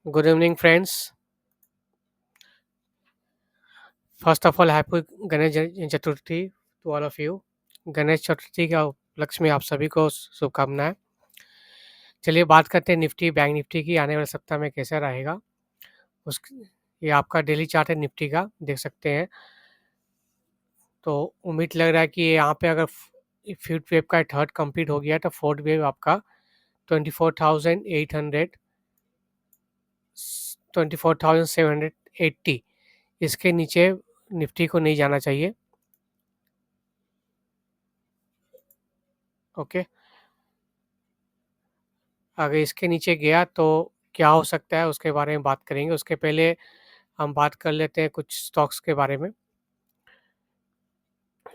Good evening, friends. First of all, happy Chaturthi to all of you. Ganesh Chaturthi का उपलक्ष्य में आप सभी को शुभकामनाएं। चलिए बात करते हैं निफ्टी बैंक निफ्टी की आने वाले सप्ताह में कैसा रहेगा। उस ये आपका डेली चार्ट है निफ्टी का, देख सकते हैं। तो उम्मीद लग रहा है कि यहाँ पे अगर फिफ्थ वेव का थर्ड कंप्लीट हो गया तो फोर्थ वेव आपका 24,800 24,780 इसके नीचे निफ्टी को नहीं जाना चाहिए। ओके, अगर इसके नीचे गया तो क्या हो सकता है उसके बारे में बात करेंगे। उसके पहले हम बात कर लेते हैं कुछ स्टॉक्स के बारे में।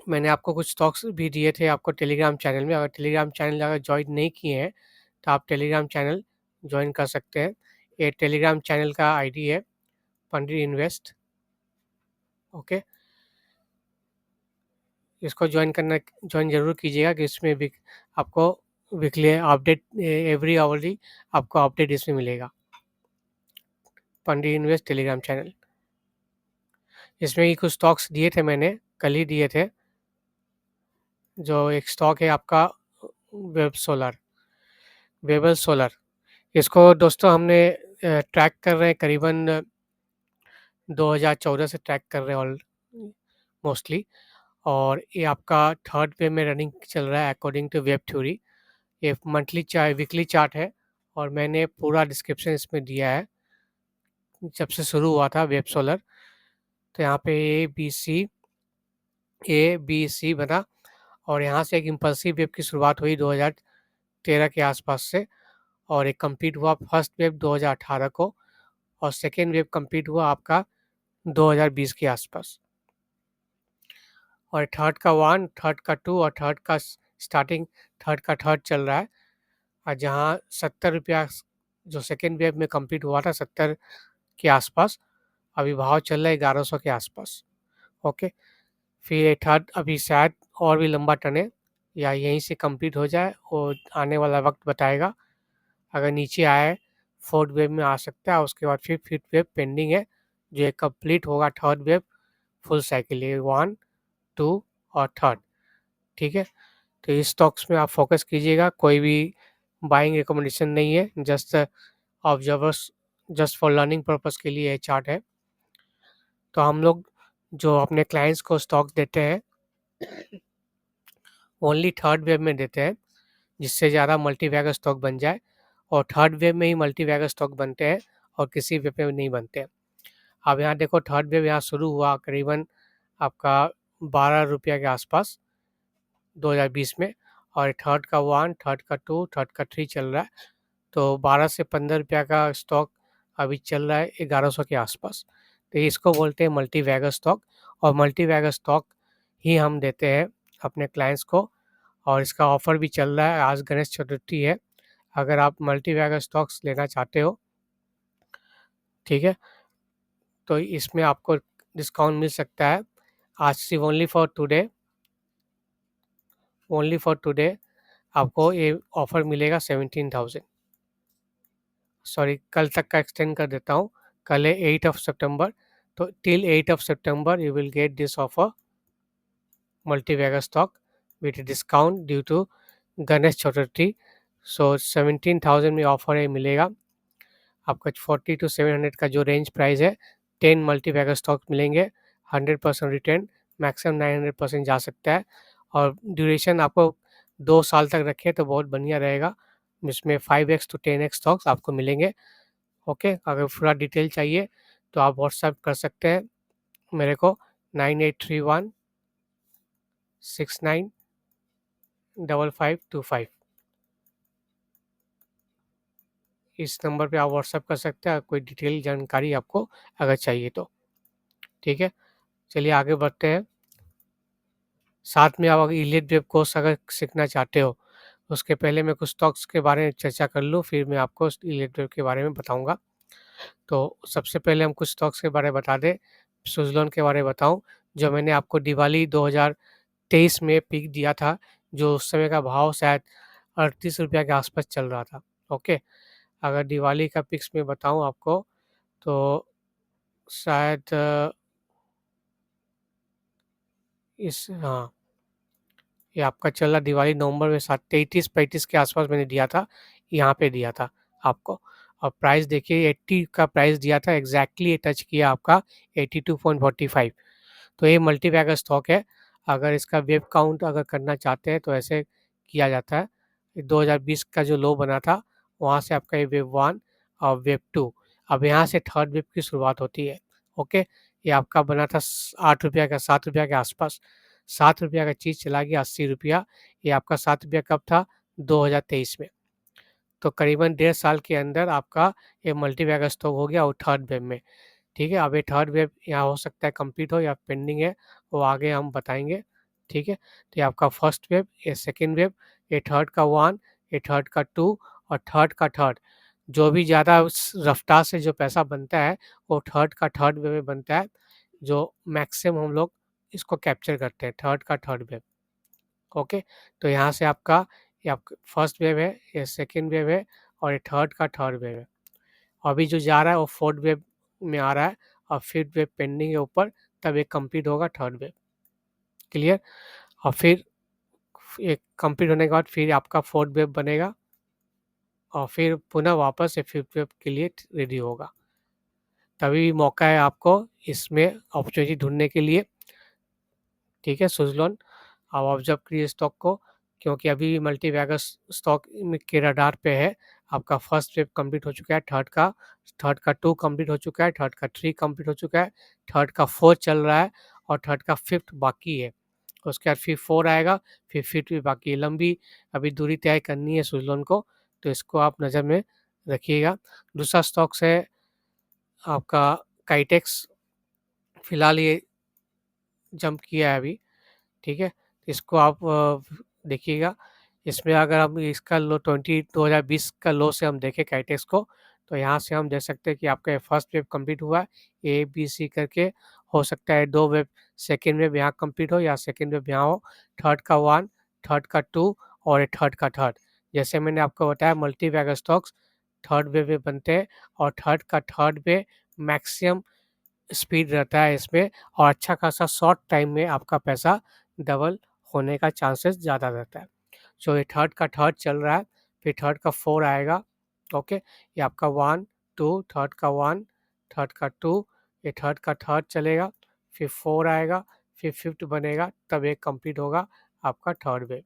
मैंने आपको कुछ स्टॉक्स भी दिए थे आपको टेलीग्राम चैनल में। अगर टेलीग्राम चैनल अगर जॉइन नहीं किए हैं तो आप टेलीग्राम चैनल जॉइन कर सकते हैं। ये टेलीग्राम चैनल का आईडी है पंडित इन्वेस्ट। ओके, इसको जॉइन ज़रूर कीजिएगा कि इसमें भी आपको वीकली अपडेट एवरी आवरली आपको अपडेट इसमें मिलेगा। पंडित इन्वेस्ट टेलीग्राम चैनल, इसमें ही कुछ स्टॉक्स दिए थे मैंने, कल ही दिए थे। जो एक स्टॉक है आपका वेब सोलर, वेबल सोलर। इसको दोस्तों हमने ट्रैक कर रहे हैं करीबन 2014 से ट्रैक कर रहे हैं ऑल मोस्टली। और ये आपका थर्ड पे में रनिंग चल रहा है अकॉर्डिंग टू वेब थ्योरी। ये मंथली वीकली चार्ट है और मैंने पूरा डिस्क्रिप्शन इसमें दिया है जब से शुरू हुआ था वेब सोलर। तो यहाँ पे ए बी सी बना और यहाँ से एक इम्पल्सिव वेव की शुरुआत हुई 2013 के आसपास से, और एक कंप्लीट हुआ फर्स्ट वेव 2018 को, और सेकेंड वेव कंप्लीट हुआ आपका 2020 के आसपास। और थर्ड का वन, थर्ड का टू और थर्ड का स्टार्टिंग थर्ड का थर्ड चल रहा है। और जहाँ 70 रुपया जो सेकेंड वेव में कंप्लीट हुआ था 70 के आसपास, अभी भाव चल रहा है 1100 के आसपास। ओके, फिर ये थर्ड अभी शायद और भी लंबा टने या यहीं से कंप्लीट हो जाए, और आने वाला वक्त बताएगा। अगर नीचे आए फोर्थ वेव में आ सकता है, उसके बाद फिर फिफ्थ वेव पेंडिंग है जो एक कंप्लीट होगा थर्ड वेव फुल साइकिल, ये वन टू और थर्ड। ठीक है, तो इस स्टॉक्स में आप फोकस कीजिएगा। कोई भी बाइंग रिकमेंडेशन नहीं है, just observers, just for learning purpose के लिए ये चार्ट है। तो हम लोग जो अपने क्लाइंट्स को स्टॉक देते हैं ओनली थर्ड वेव में देते हैं, जिससे ज़्यादा मल्टीवैगर स्टॉक बन जाए। और थर्ड वेव में ही मल्टीवैगर स्टॉक बनते हैं और किसी वेव में नहीं बनते। अब यहाँ देखो थर्ड वेव यहाँ शुरू हुआ करीबन आपका 12 रुपया के आसपास 2020 में, और थर्ड का वन, थर्ड का टू, थर्ड का थ्री चल रहा है। तो 12 से 15 रुपया का स्टॉक अभी चल रहा है 1100 के आसपास। तो इसको बोलते हैं मल्टीवैगर स्टॉक, और मल्टीवैगर स्टॉक ही हम देते हैं अपने क्लाइंट्स को। और इसका ऑफ़र भी चल रहा है, आज गणेश चतुर्थी है। अगर आप मल्टीवैगर स्टॉक्स लेना चाहते हो, ठीक है, तो इसमें आपको डिस्काउंट मिल सकता है। आज सिर्फ ओनली फॉर टुडे आपको ये ऑफ़र मिलेगा 17,000। सॉरी, कल तक का एक्सटेंड कर देता हूँ। कल है 8 सितंबर, तो till 8 September you will get this offer multibagger stock with discount due to Ganesh Chaturthi. So 17,000 में ऑफर है मिलेगा आपका। 40 to 700 का जो रेंज प्राइस है, 10 मल्टीवैगर स्टॉक मिलेंगे, 100% रिटर्न, मैक्सिमम 900% जा सकता है। और ड्यूरेशन आपको 2 साल तक रखें तो बहुत बढ़िया रहेगा, जिसमें 5x to 10x स्टॉक्स आपको मिलेंगे। ओके, अगर पूरा डिटेल चाहिए तो आप व्हाट्सएप कर सकते हैं मेरे को 9831695525। इस नंबर पे आप व्हाट्सएप कर सकते हैं कोई डिटेल जानकारी आपको अगर चाहिए तो। ठीक है, चलिए आगे बढ़ते हैं। साथ में आप अगर इलीट वेब कोर्स अगर सीखना चाहते हो, उसके पहले मैं कुछ स्टॉक्स के बारे में चर्चा कर लूँ, फिर मैं आपको इलीट वेब के बारे में बताऊँगा। तो सबसे पहले हम कुछ स्टॉक्स के बारे में बता दें। सुज़लोन के बारे में बताऊँ, जो मैंने आपको दिवाली 2023 में पिक दिया था, जो उस समय का भाव शायद 38 रुपया के आसपास चल रहा था। ओके, अगर दिवाली का पिक्स मैं बताऊँ आपको तो शायद हाँ, ये आपका चला दिवाली नवंबर में 33-35 के आसपास मैंने दिया था, यहाँ पे दिया था आपको। और प्राइस देखिए 80 का प्राइस दिया था, एग्ज़ैक्टली ये टच किया आपका 82.45। तो ये मल्टी बैगर स्टॉक है। अगर इसका वेब काउंट अगर करना चाहते हैं तो ऐसे किया जाता है। 2020 का जो लो बना था, वहाँ से आपका ये वेब 1 और वेब 2, अब यहाँ से थर्ड वेब की शुरुआत होती है। ओके, ये आपका बना था ₹8 का, ₹7 के आसपास। ₹7 का चीज़ चला गया ₹80। ये आपका ₹7 कब था? 2023 में। तो करीबन डेढ़ साल के अंदर आपका ये मल्टी बैगर स्टॉक हो गया और थर्ड वेब में। ठीक है, अब ये थर्ड वेव यहाँ हो सकता है कंप्लीट हो या पेंडिंग है, वो आगे हम बताएँगे, ठीक है? तो ये आपका फर्स्ट वेव, ये सेकंड वेव, ये थर्ड का 1, ये थर्ड का 2 और थर्ड का थर्ड। जो भी ज़्यादा उस रफ़्तार से जो पैसा बनता है, वो थर्ड का थर्ड वेव में बनता है, जो मैक्सिमम हम लोग इसको कैप्चर करते हैं, थर्ड का थर्ड वेव, ओके? तो यहाँ से आपका ये आपका फर्स्ट वेव है, ये सेकंड वेव है और ये थर्ड का थर्ड वेव है। अभी जो जा रहा है वो फोर्थ वेव में आ रहा है और फिफ्थ वेव पेंडिंग है ऊपर, तब ये कंप्लीट होगा थर्ड वेव, क्लियर? और फिर ये कंप्लीट होने के बाद फिर आपका फोर्थ वेव बनेगा और फिर पुनः वापस से फिफ्थ वेव के लिए रेडी होगा। तभी भी मौका है आपको इसमें अपॉर्चुनिटी ढूँढने के लिए, ठीक है? सुज़लोन आप ऑब्ज़र्व करिए स्टॉक को, क्योंकि अभी मल्टी बैगर स्टॉक के रडार पे है। आपका फर्स्ट वेव कंप्लीट हो चुका है, थर्ड का 2 कंप्लीट हो चुका है, थर्ड का 3 कंप्लीट हो चुका है, थर्ड का 4 चल रहा है और थर्ड का फिफ्थ बाकी है। उसके बाद फिर 4 आएगा, फिर फिफ्थ भी बाकी है। लंबी अभी दूरी तय करनी है सुज़लोन को, तो इसको आप नज़र में रखिएगा। दूसरा स्टॉक्स है आपका काइटेक्स, फिलहाल ये जंप किया है अभी, ठीक है? इसको आप देखिएगा, इसमें अगर हम इसका लो 2020 का लो से हम देखें काइटेक्स को, तो यहाँ से हम देख सकते हैं कि आपका ये फर्स्ट वेव कंप्लीट हुआ है, ए, बी, सी करके। हो सकता है 2 वेव, सेकंड वेव यहाँ कंप्लीट हो या सेकंड वेव यहाँ हो, थर्ड का 1, थर्ड का 2 और ये थर्ड का थर्ड। जैसे मैंने आपको बताया multi bagger stocks third wave में बनते हैं और थर्ड का थर्ड पे मैक्सिमम स्पीड रहता है इसमें और अच्छा खासा शॉर्ट टाइम में आपका पैसा डबल होने का चांसेस ज़्यादा रहता है। सो ये थर्ड का थर्ड चल रहा है, फिर थर्ड का 4 आएगा, ओके? ये आपका 1, 2, थर्ड का 1, थर्ड का 2, ये थर्ड का थर्ड चलेगा, फिर 4 आएगा, फिर फिफ्थ बनेगा, तब ये कंप्लीट होगा आपका थर्ड वेव,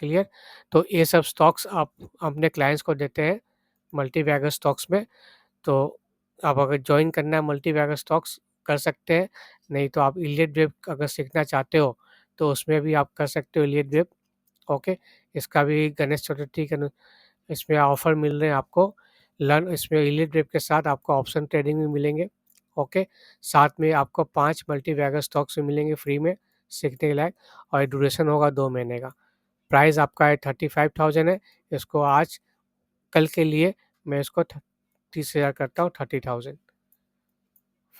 क्लियर? तो ये सब स्टॉक्स आप अपने क्लाइंट्स को देते हैं मल्टी बैगर स्टॉक्स में। तो आप अगर जॉइन करना है मल्टी बैगर स्टॉक्स कर सकते हैं, नहीं तो आप इलियट वेब अगर सीखना चाहते हो तो उसमें भी आप कर सकते हो इलियट वेब, ओके? इसका भी गणेश चतुर्थी के इसमें ऑफर मिल रहे हैं आपको। लर्न इसमें इलियट वेब के साथ आपको ऑप्शन ट्रेडिंग भी मिलेंगे, ओके? साथ में आपको 5 मल्टी बैगर स्टॉक्स भी मिलेंगे फ्री में सीखने के लायक और ये ड्यूरेशन होगा 2 महीने का। प्राइस आपका है 35,000 है, इसको आज कल के लिए मैं इसको 30,000 करता हूँ, 30,000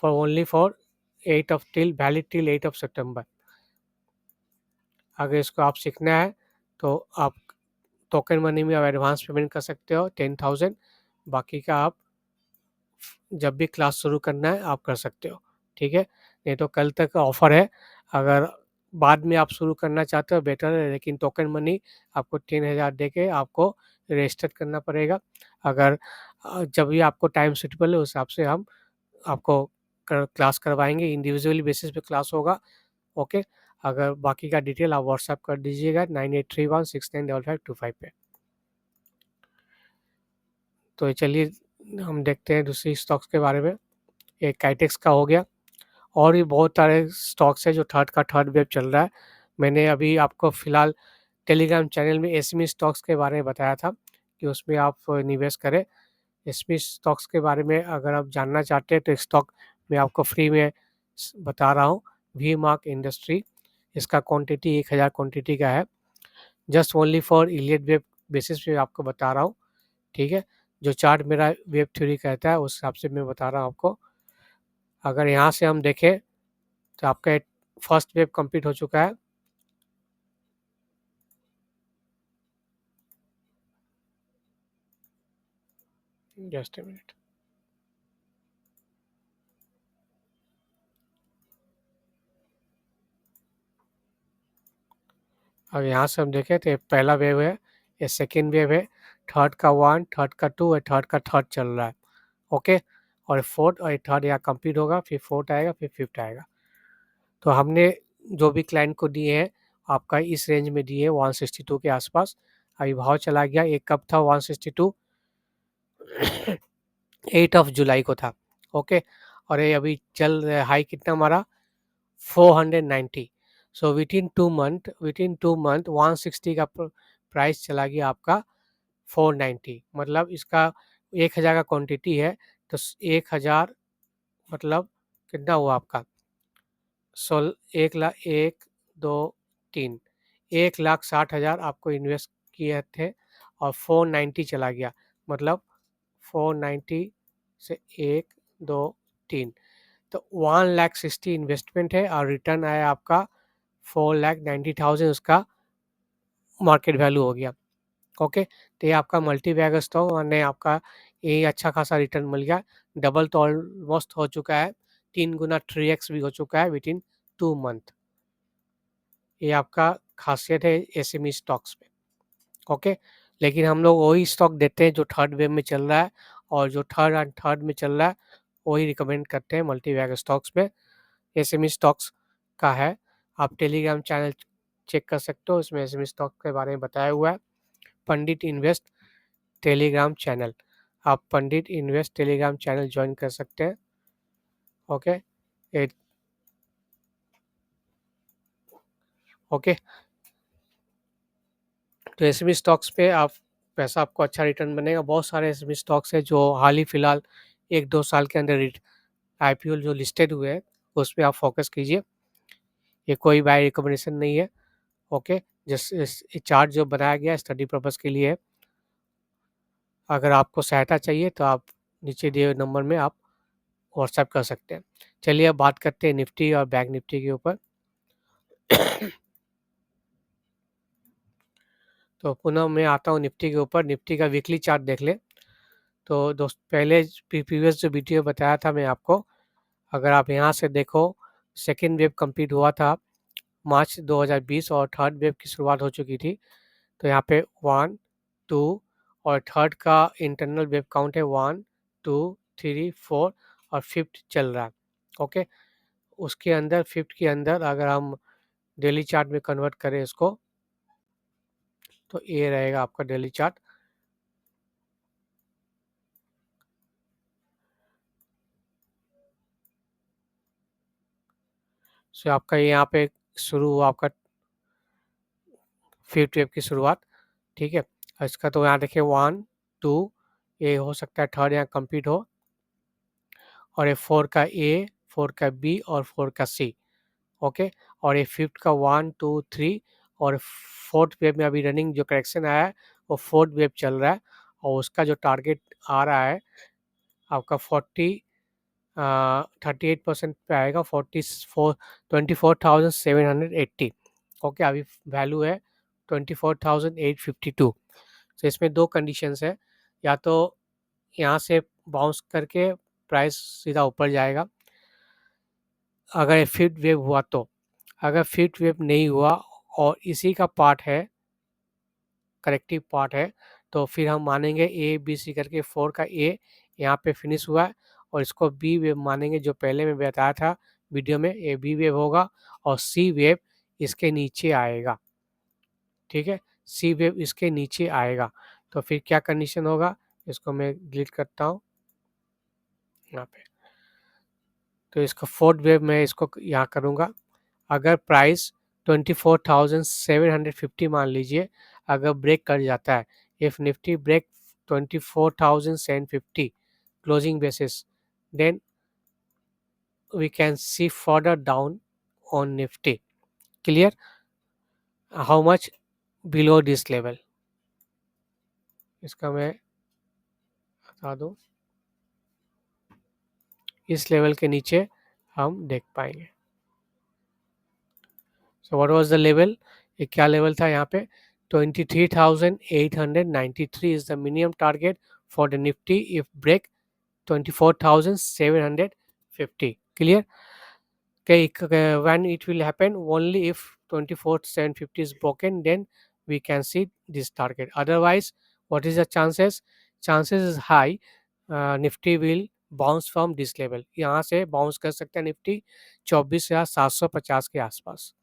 for only for 8 of till valid till 8 of September. अगर इसको आप सीखना है तो आप टोकन मनी में आप एडवांस पेमेंट कर सकते हो 10,000, बाकी का आप जब भी क्लास शुरू करना है आप कर सकते हो, ठीक है? नहीं तो कल तक ऑफ़र है, अगर बाद में आप शुरू करना चाहते हो बेटर है, लेकिन टोकन मनी आपको 3,000 दे के आपको रजिस्टर करना पड़ेगा। अगर जब भी आपको टाइम सूटेबल है उस हिसाब से हम आपको क्लास करवाएँगे, इंडिविजुअली बेसिस पे क्लास होगा, ओके? अगर बाकी का डिटेल आप व्हाट्सएप कर दीजिएगा 9831695525 पे। तो चलिए हम देखते हैं दूसरी स्टॉक्स के बारे में। एक काइटेक्स का हो गया और भी बहुत सारे स्टॉक्स हैं जो थर्ड का थर्ड वेव चल रहा है। मैंने अभी आपको फ़िलहाल टेलीग्राम चैनल में एसएमई स्टॉक्स के बारे में बताया था कि उसमें आप निवेश करें। एसएमई स्टॉक्स के बारे में अगर आप जानना चाहते हैं तो एक स्टॉक मैं आपको फ्री में बता रहा हूँ, वी मार्क इंडस्ट्री। इसका क्वांटिटी 1000 क्वांटिटी का है, just only for Elliott wave basis पे आपको बता रहा हूँ, ठीक है? जो चार्ट मेरा वेब थ्योरी कहता है उस हिसाब से मैं बता रहा हूँ आपको। अगर यहाँ से हम देखें तो आपका फर्स्ट वेव कंप्लीट हो चुका है, जस्ट ए मिनट। अब यहाँ से हम देखें तो ये पहला वेव है, ये सेकेंड वेव है, थर्ड का 1, थर्ड का 2 और थर्ड का थर्ड चल रहा है। ओके, और फोर्थ और थर्ड यहाँ कंप्लीट होगा, फिर फोर्थ आएगा, फिर फिफ्थ आएगा। तो हमने जो भी क्लाइंट को दिए हैं आपका इस रेंज में दिए 162 के आसपास। अभी भाव चला गया, ये कब था 162? 8 जुलाई को था। ओके, और ये अभी चल रहा है, हाई कितना हमारा 490। सो विद इन 2 मंथ 160 का प्राइस चला गया आपका 490। मतलब इसका 1000 का क्वांटिटी है, तो 1000 मतलब कितना हुआ आपका 1 लाख, 1 2 3, 1,60,000 आपको इन्वेस्ट किए थे और 490 चला गया। मतलब 490 से 1 2 3, तो 1,60,000 इन्वेस्टमेंट है और रिटर्न आया आपका 4,90,000, उसका मार्केट वैल्यू हो गया। ओके, तो ये आपका मल्टी बैग स्टॉक ने आपका ये अच्छा खासा रिटर्न मिल गया। डबल तो ऑलमोस्ट हो चुका है, 3 गुना 3x भी हो चुका है विद इन 2 मंथ। ये आपका खासियत है एसएमई स्टॉक्स में। ओके, लेकिन हम लोग वही स्टॉक देते हैं जो थर्ड वेव में चल रहा है, और जो थर्ड में चल रहा है वही रिकमेंड करते हैं मल्टी बैग स्टॉक्स में। एसएमई स्टॉक्स का है, आप टेलीग्राम चैनल चेक कर सकते हो, उसमें एसएमई स्टॉक के बारे में बताया हुआ है। पंडित इन्वेस्ट टेलीग्राम चैनल, आप पंडित इन्वेस्ट टेलीग्राम चैनल ज्वाइन कर सकते हैं। ओके, ए- ओके, तो एसएमई स्टॉक्स पे आप पैसा आपको अच्छा रिटर्न बनेगा। बहुत सारे एसएमई स्टॉक्स है जो हाल ही फिलहाल 1 2 साल के अंदर आईपीओ जो लिस्टेड हुए हैं, उस पर आप फोकस कीजिए। ये कोई बाय रिकमेंडेशन नहीं है। ओके, जिस चार्ट जो बनाया गया है स्टडी पर्पज़ के लिए है। अगर आपको सहायता चाहिए तो आप नीचे दिए हुए नंबर में आप व्हाट्सएप कर सकते हैं। चलिए अब बात करते हैं निफ्टी और बैंक निफ्टी के ऊपर। तो पुनः मैं आता हूँ निफ्टी के ऊपर। निफ्टी का वीकली चार्ट देख लें। तो दोस्त पहले प्रीवियस जो वीडियो बताया था मैं आपको, अगर आप यहाँ से देखो, सेकेंड वेव कंप्लीट हुआ था मार्च 2020 और थर्ड वेव की शुरुआत हो चुकी थी। तो यहाँ पे 1 2 और थर्ड का इंटरनल वेव काउंट है 1 2 3 4 और फिफ्थ चल रहा है। ओके, उसके अंदर फिफ्थ के अंदर अगर हम डेली चार्ट में कन्वर्ट करें इसको, तो ये रहेगा आपका डेली चार्ट। सो आपका यहाँ पे शुरू हुआ आपका फिफ्थ वेव की शुरुआत। ठीक है, इसका तो यहाँ देखिए 1 2, ये हो सकता है थर्ड यहाँ कंप्लीट हो, और ये 4 का ए, 4 का बी और 4 का सी। ओके, और ये फिफ्थ का 1 2 3 और फोर्थ वेव में अभी रनिंग जो करेक्शन आया है वो फोर्थ वेव चल रहा है, और उसका जो टारगेट आ रहा है आपका 38% पे आएगा, 24,780। ओके, अभी वैल्यू है 24,852। तो इसमें दो कंडीशंस है, या तो यहाँ से बाउंस करके प्राइस सीधा ऊपर जाएगा अगर फिफ्थ वेव हुआ तो। अगर फिफ्थ वेव नहीं हुआ और इसी का पार्ट है, करेक्टिव पार्ट है, तो फिर हम मानेंगे ए बी सी करके 4 का ए यहाँ पे फिनिश हुआ है, और इसको बी वेव मानेंगे जो पहले मैं बताया था वीडियो में, ए बी वेव होगा और सी वेव इसके नीचे आएगा। ठीक है, सी वेव इसके नीचे आएगा, तो फिर क्या कंडीशन होगा, इसको मैं डिलीट करता हूँ यहाँ पे। तो इसका फोर्थ वेव मैं इसको यहाँ करूँगा। अगर प्राइस 24,750 मान लीजिए, अगर ब्रेक कर जाता है, if Nifty break 24,750 closing basis, then we can see further down on Nifty. Clear? How much below this level, इसका मैं बता दूं, इस लेवल के नीचे हम देख पाएंगे। So what was the level, ये क्या लेवल था यहाँ पे 23,893 is the minimum target for the Nifty if break 24,750. Clear? Okay, when it will happen? Only if 24,750 is broken, then we can see this target. Otherwise, what is the chances? Chances is high. Nifty will bounce from this level. यहाँ से bounce कर सकता है Nifty 24,750 के आसपास.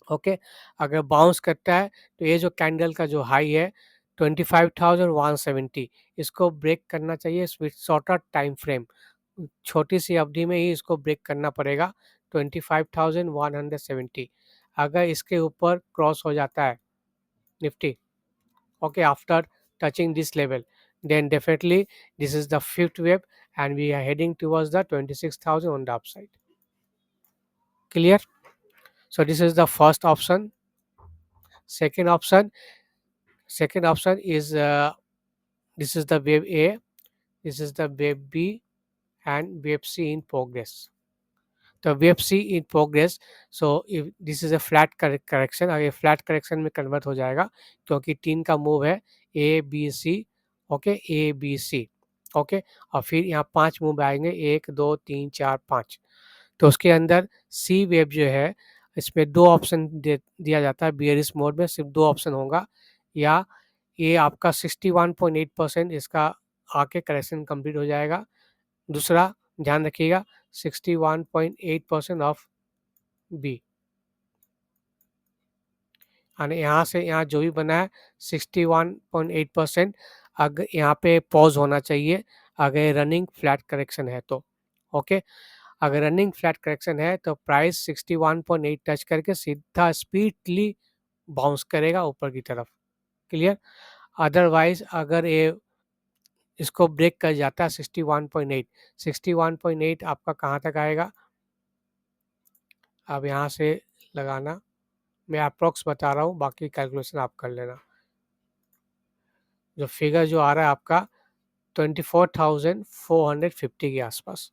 Okay, अगर bounce करता है तो ये जो कैंडल का जो हाई है 25,170, इसको ब्रेक करना चाहिए विथ शॉर्टर टाइम फ्रेम. छोटी सी अवधि में ही इसको ब्रेक करना पड़ेगा 25,170. अगर इसके ऊपर क्रॉस हो जाता है Nifty, okay, after touching this level, then definitely this is the fifth wave and we are heading towards the 26,000 on the upside. Clear? So this is the first option. Second option, is this is the wave A, this is the wave B and wave C in progress. The wave C in progress, so if this is a flat correction, अगर flat correction में convert हो जाएगा क्योंकि 3 का move है A B C. Okay, A B C. Okay, और फिर यहाँ 5 मूव आएंगे 1 2 3 4 5. तो उसके अंदर सी वेव जो है इसमें 2 ऑप्शन दिया जाता है. बियरिश मोड में सिर्फ 2 ऑप्शन होगा. या ये आपका 61.8% इसका आके करेक्शन कंप्लीट हो जाएगा. दूसरा ध्यान रखिएगा 61.8% ऑफ बी, यानी यहाँ से यहाँ जो भी बना है 61.8%. अगर यहाँ पे पॉज होना चाहिए अगर रनिंग फ्लैट करेक्शन है तो. ओके, अगर रनिंग फ्लैट करेक्शन है तो प्राइस 61.8 टच करके सीधा स्पीडली बाउंस करेगा ऊपर की तरफ. क्लियर? अदरवाइज अगर ये इसको ब्रेक कर जाता है 61.8 आपका कहाँ तक आएगा? अब यहाँ से लगाना, मैं अप्रॉक्स बता रहा हूँ, बाकी कैलकुलेशन आप कर लेना. जो फिगर जो आ रहा है आपका 24,450 के आसपास.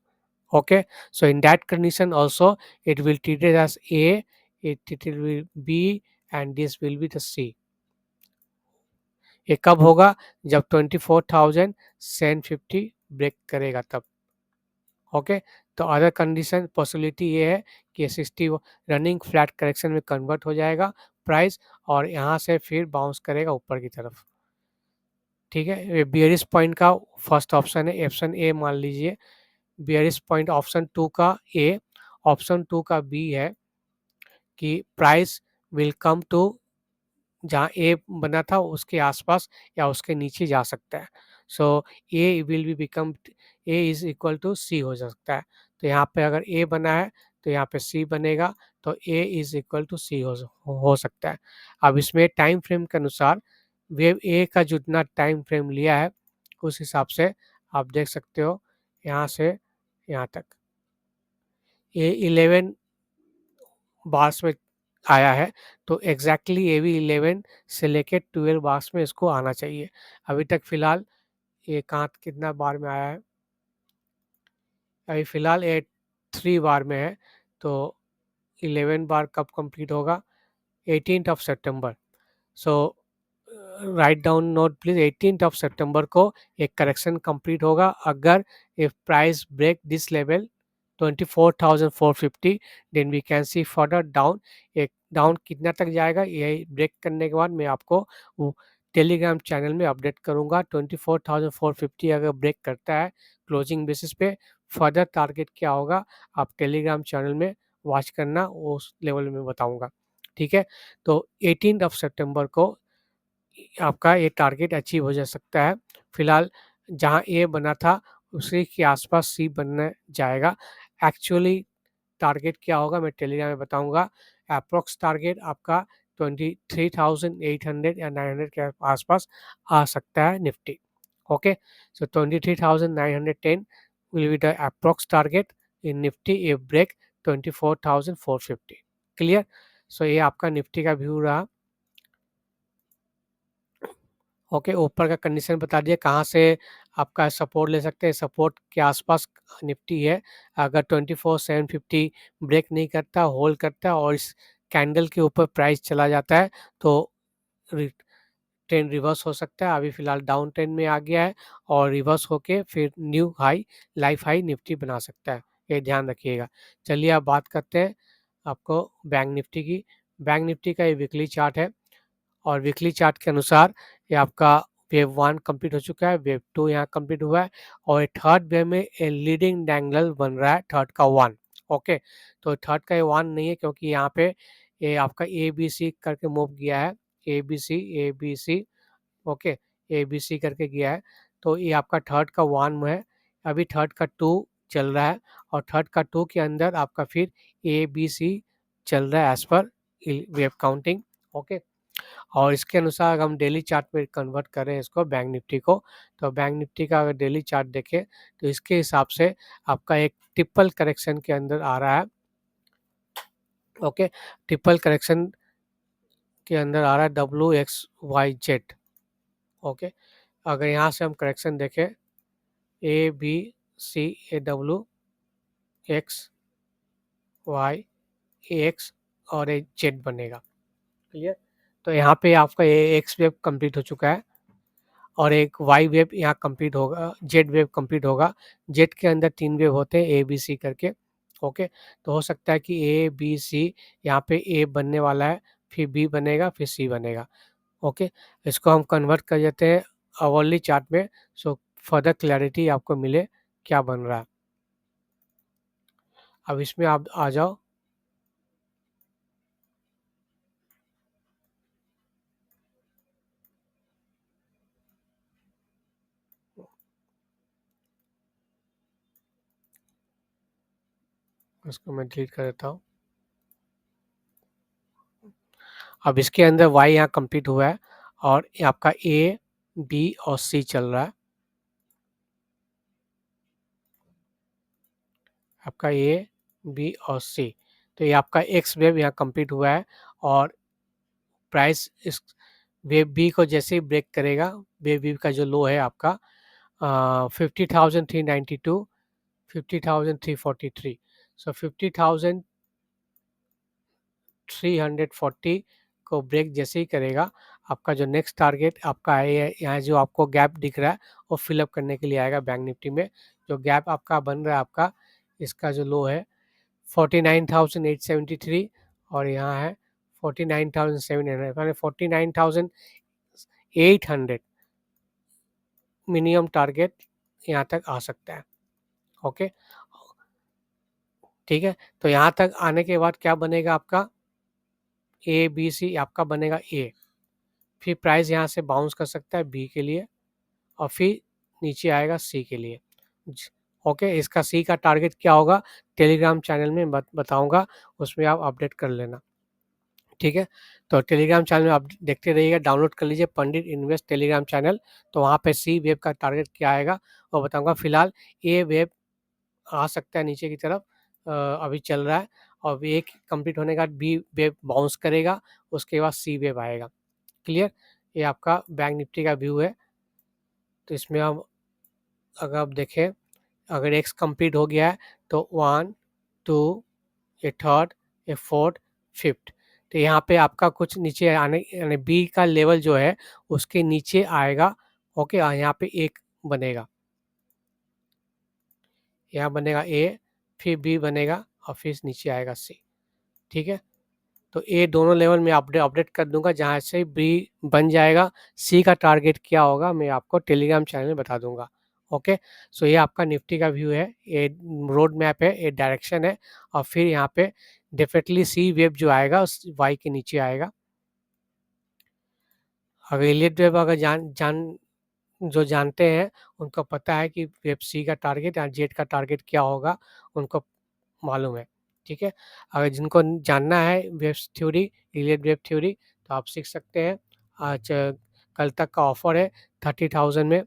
Okay, so in that condition also it will treat it as A, it will B and this will be the C. ये कब होगा? जब 24,750 ब्रेक करेगा तब. ओके, तो अदर कंडीशन पॉसिबिलिटी ये है कि 60 रनिंग फ्लैट करेक्शन में कन्वर्ट हो जाएगा प्राइस और यहाँ से फिर बाउंस करेगा ऊपर की तरफ. ठीक है, ये बियरिश पॉइंट का फर्स्ट ऑप्शन है, ऑप्शन ए मान लीजिए. बियरिश पॉइंट ऑप्शन 2 का ए. ऑप्शन 2 का बी है कि प्राइस विल कम टू जहाँ ए बना था उसके आसपास या उसके नीचे जा सकता है. So a will be become a is equal to c हो सकता है. तो यहाँ पे अगर ए बना है तो यहाँ पे सी बनेगा, तो ए इज इक्वल टू सी हो सकता है. अब इसमें टाइम फ्रेम के अनुसार वेव ए का जितना टाइम फ्रेम लिया है उस हिसाब से आप देख सकते हो यहाँ से यहाँ तक ये 11 बार्स में आया है. तो एग्जैक्टली ये भी 11 से लेके 12 बार्स में इसको आना चाहिए. अभी तक फिलहाल ये कहाँ कितना बार में आया है? अभी फिलहाल ये 3 बार में है. तो 11 बार कब कंप्लीट होगा? 18th of September. So write down note please, 18th of September को एक करेक्शन कंप्लीट होगा अगर if price break this level 24,450 then we can see further down. एक डाउन कितना तक जाएगा यही ब्रेक करने के बाद मैं आपको टेलीग्राम चैनल में अपडेट करूंगा. 24,450 अगर ब्रेक करता है क्लोजिंग बेसिस पे फर्दर टारगेट क्या होगा आप टेलीग्राम चैनल में वॉच करना, उस लेवल में बताऊंगा. ठीक है, तो 18th ऑफ सितंबर को आपका ये टारगेट अचीव हो जा सकता है. फिलहाल जहाँ ए बना था उसी के आसपास सी बनने जाएगा. एक्चुअली टारगेट क्या होगा मैं टेलीग्राम में बताऊंगा. अप्रोक्स टारगेट आपका 23,800 या 900 के आसपास आ सकता है Nifty. Okay, so 23,910 will be the approx target in Nifty if break 24,450. Clear? सो ये आपका निफ्टी का व्यू रहा. ओके, ऊपर का कंडीशन बता दिया कहाँ से आपका सपोर्ट ले सकते हैं. सपोर्ट के आसपास निफ्टी है. अगर 24,750 ब्रेक नहीं करता, होल्ड करता और इस कैंडल के ऊपर प्राइस चला जाता है तो ट्रेंड रिवर्स हो सकता है। अभी फ़िलहाल डाउन ट्रेंड में आ गया है और रिवर्स होके फिर new high, life high Nifty बना सकता है, ये ध्यान रखिएगा। चलिए अब बात करते हैं आपको बैंक निफ्टी की। बैंक निफ्टी का ये वीकली चार्ट है और वीकली चार्ट के अनुसार ये आपका वेव 1 कंप्लीट हो चुका है, वेव 2 यहाँ कंप्लीट हुआ है और थर्ड वेव में ए लीडिंग डायगोनल बन रहा है, थर्ड का 1। ओके, तो थर्ड का ये 1 नहीं है क्योंकि यहाँ पे ये आपका ए बी सी करके मूव किया है, A B C, A B C, okay, A B C करके गया है। तो ये आपका थर्ड का 1 है, अभी थर्ड का 2 चल रहा है और थर्ड का 2 के अंदर आपका फिर ए बी सी चल रहा है as per wave counting. Okay, और इसके अनुसार अगर हम डेली चार्ट में कन्वर्ट करें इसको बैंक निफ्टी को, तो बैंक निफ्टी का अगर डेली चार्ट देखें तो इसके हिसाब से आपका एक ट्रिपल करेक्शन के अंदर आ रहा है। ओके, ट्रिपल करेक्शन के अंदर आ रहा है WXYZ। ओके, अगर यहाँ से हम करेक्शन देखें ABCDWXYAX और एक जेड बनेगा। क्लियर, तो यहाँ पे आपका ये एक्स वेव कंप्लीट हो चुका है और एक वाई वेव यहाँ कंप्लीट होगा, जेड वेव कंप्लीट होगा। जेड के अंदर 3 वेव होते हैं ए बी सी करके। ओके, तो हो सकता है कि ए बी सी यहाँ पे ए बनने वाला है, फिर बी बनेगा, फिर सी बनेगा। ओके, इसको हम कन्वर्ट कर देते हैं आवरली चार्ट में, सो फर्दर क्लैरिटी आपको मिले क्या बन रहा है। अब इसमें आप आ जाओ, इसको मैं डिलीट कर देता हूँ। अब इसके अंदर y यहाँ कंप्लीट हुआ है और ये आपका ए बी और सी चल रहा है। आपका ए बी और सी, तो ये आपका एक्स वेव यहाँ कंप्लीट हुआ है और प्राइस इस वेव बी को जैसे ही ब्रेक करेगा, वेव बी का जो लो है आपका 50,392, 50,343, सो 50,340 को ब्रेक जैसे ही करेगा, आपका जो नेक्स्ट टारगेट आपका है यहाँ जो आपको गैप दिख रहा है वो फिलअप करने के लिए आएगा बैंक निफ्टी में। जो गैप आपका बन रहा है आपका, इसका जो लो है 49,873 और यहाँ है 49,700, माने 49,800 मिनिमम टारगेट यहाँ तक आ सकता है। ओके, ठीक है, तो यहाँ तक आने के बाद क्या बनेगा आपका, ए बी सी आपका बनेगा ए, फिर प्राइस यहाँ से बाउंस कर सकता है बी के लिए और फिर नीचे आएगा सी के लिए। ओके, इसका सी का टारगेट क्या होगा टेलीग्राम चैनल में बताऊंगा, उसमें आप अपडेट कर लेना। ठीक है, तो टेलीग्राम चैनल में आप देखते रहिएगा, डाउनलोड कर लीजिए पंडित इन्वेस्ट टेलीग्राम चैनल, तो वहाँ पे सी वेव का टारगेट क्या आएगा वो बताऊंगा। फिलहाल ए वेव आ सकता है नीचे की तरफ, अभी चल रहा है और एक कंप्लीट होने के बाद बी वेव बाउंस करेगा, उसके बाद सी वेव आएगा। क्लियर, ये आपका बैंक निफ्टी का व्यू है। तो इसमें हम अगर आप देखें, अगर एक्स कंप्लीट हो गया है तो 1 2 ये थर्ड, ये फोर्थ, फिफ्थ, तो यहाँ पे आपका कुछ नीचे आने यानी बी का लेवल जो है उसके नीचे आएगा। ओके, यहाँ पे एक बनेगा, यहाँ बनेगा ए, फिर बी बनेगा और फिर नीचे आएगा सी। ठीक है, तो ए दोनों लेवल में अपडेट कर दूंगा, जहाँ से बी बन जाएगा सी का टारगेट क्या होगा मैं आपको टेलीग्राम चैनल में बता दूंगा। ओके, सो ये आपका निफ्टी का व्यू है, ये रोड मैप है, ये डायरेक्शन है और फिर यहाँ पे डेफिनेटली सी वेव जो आएगा उस वाई के नीचे आएगा। अगर इलियट वेव अगर जो जानते हैं उनको पता है कि वेब सी का टारगेट या जेड का टारगेट क्या होगा, उनको मालूम है। ठीक है, अगर जिनको जानना है wave theory, Elliott wave theory, तो आप सीख सकते हैं। आज कल तक का ऑफर है, 30,000 में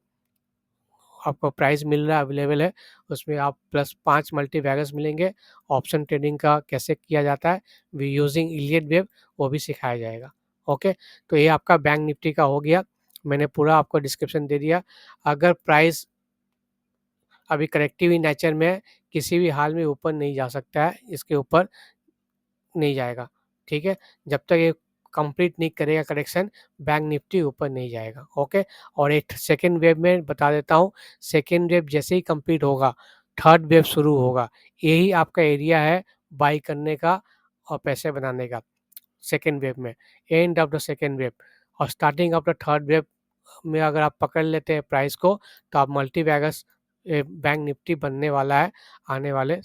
आपको प्राइस मिल रहा है, अवेलेबल है। उसमें आप +5 मल्टी बैगर्स मिलेंगे, ऑप्शन ट्रेडिंग का कैसे किया जाता है वी यूजिंग इलियट वेब वो भी सिखाया जाएगा। ओके, तो ये आपका बैंक निफ्टी का हो गया, मैंने पूरा आपको डिस्क्रिप्शन दे दिया। अगर प्राइस अभी करेक्टिव इन नेचर में है, किसी भी हाल में ऊपर नहीं जा सकता है, इसके ऊपर नहीं जाएगा। ठीक है, जब तक ये कंप्लीट नहीं करेगा करेक्शन, बैंक निफ्टी ऊपर नहीं जाएगा। ओके, और एक सेकेंड वेव में बता देता हूँ, सेकेंड वेव जैसे ही कंप्लीट होगा थर्ड वेव शुरू होगा। यही आपका एरिया है बाई करने का और पैसे बनाने का सेकेंड वेव में, end of the second wave. और starting of the third wave में अगर आप पकड़ लेते हैं प्राइस को, तो आप मल्टी बैगर्स बैंक निफ्टी बनने वाला है आने वाले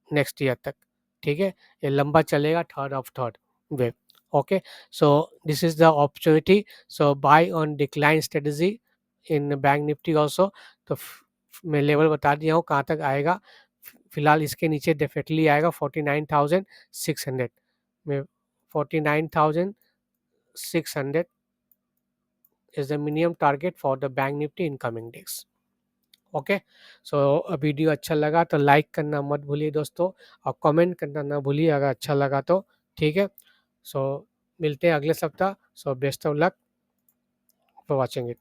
नेक्स्ट ईयर तक। ठीक है, ये लंबा चलेगा third of third wave. Okay, so this is the opportunity, so buy on decline strategy in bank Nifty also. तो मैं लेवल बता दिया हूँ कहाँ तक आएगा। फिलहाल इसके नीचे डेफिनेटली आएगा 49,600 में। 49,600 is the minimum target for the bank nifty in coming days. Okay, so video अच्छा लगा तो लाइक करना मत भूलिए दोस्तों, और कमेंट करना ना भूलिए अगर अच्छा लगा तो। ठीक है, सो मिलते हैं अगले सप्ताह। So best of luck for watching it.